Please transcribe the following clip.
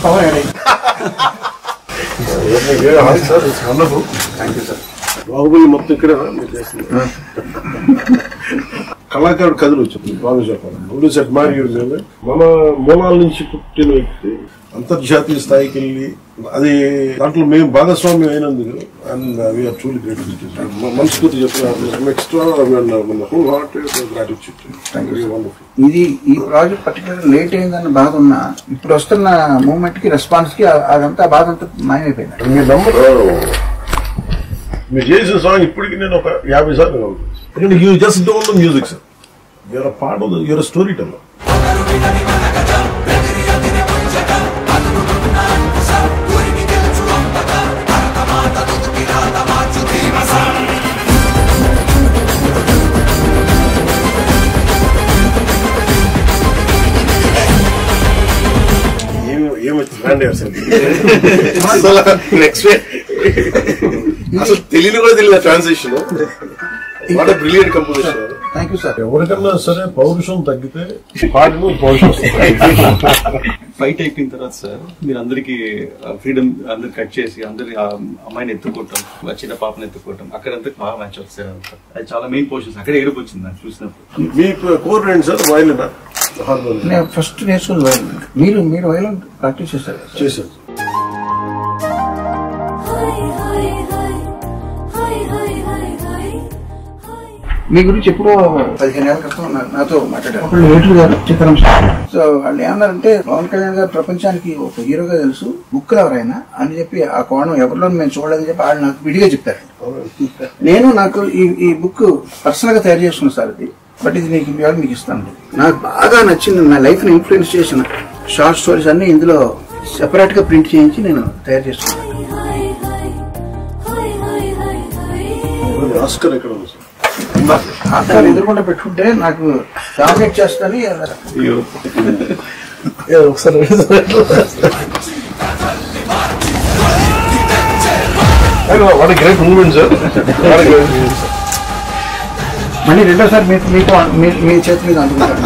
Power add అయింది. Thank you sir. Baahubali మొత్తం ఇక్కడ కళాకారుడు కథలు వచ్చింది. బాగా చెప్పాలి, మన మూలాల నుంచి పుట్టిన వ్యక్తి అంతర్జాతీయ స్థాయికి వెళ్ళి అది దాంట్లో మేము భాగస్వామ్యం అయినందుకు అండ్ వీఆర్ ట్రూలీ గ్రేట్ఫుల్. మనస్ఫూర్తి చెప్తున్నాను, ఎక్స్ట్రా హోల్ హార్ట్ గ్రాటిట్యూడ్. ఇది ఈ ప్రాజెక్ట్ పర్టికులర్ లేట్ అయిందన్న బాధ ఉన్నా ఇప్పుడు వస్తున్న మూమెంట్ కి రెస్పాన్స్ కి అదంతా బాధ అంతా మాయమైపోయింది. మీ నంబర్ మీరు చేసిన సాంగ్ ఇప్పటికి నేను ఒక 50 సార్లు ఎందుకంటే you just don't know music sir, you're part of your storyteller. అసలు తెలియని కూడా తెలియదు transition. What brilliant composition. Thank you sir. ఎవరికన్నా సరే పౌరుషం తగ్గితే పాటలు పౌరుషం ఫైట్ అయిపోయిన తర్వాత సార్ మీరు అందరికి ఫ్రీడమ్ అందరు కట్ చేసి అందరి అమ్మాయిని ఎత్తుకోవటం, చిన్న పాపని ఎత్తుకోవటం, అక్కడంతా బాగా మ్యాచ్ అవుతుంది సార్. అది చాలా మెయిన్ పోర్షన్స్ అక్కడ ఏడుపు వచ్చింది నాకు చూసినప్పుడు. మీ కోర్ ఏంటి సార్? Violin harmonium? నేను ఫస్ట్ నేర్చుకుని వైలిన్. మీరు వైలిన్ ప్రాక్టీస్ చేశారు? చేశాను. మీ గురించి ఎప్పుడో 15 ఏళ్ల క్రితం నాతో మాట్లాడారు అప్పుడు లేటర్ గారు చిత్రం. సో వాళ్ళు ఏమన్నారంటే పవన్ కళ్యాణ్ గారు ప్రపంచానికి ఒక హీరోగా తెలుసు, బుక్ ఎవరైనా అని చెప్పి ఆ కోణం ఎవరిలో మేము చూడలేదని చెప్పి వాళ్ళు నాకు విడిగా చెప్పారు. నేను నాకు ఈ బుక్ పర్సనల్ గా తయారు చేసుకున్నాను సార్ ఇది, బట్ ఇది మీకు ఇస్తాను. నాకు బాగా నచ్చింది, నా లైఫ్ ని ఇన్ఫ్లుయెన్స్ చేసిన షార్ట్ స్టోరీస్ అన్ని ఇందులో సెపరేట్ గా ప్రింట్ చేయించి నేను తయారు చేసుకున్నాను. ఆస్కర్ ఎక్కడ ఉంది సార్? ఆస్కార్ ఎదురుకుండా పెట్టుకుంటే నాకు డామినేట్ చేస్తానని వాట్ గ్రేట్ మూమెంట్ సార్. మళ్ళీ రెండోసారి మీకు మీ చేతి మీద అందుకుంటారు.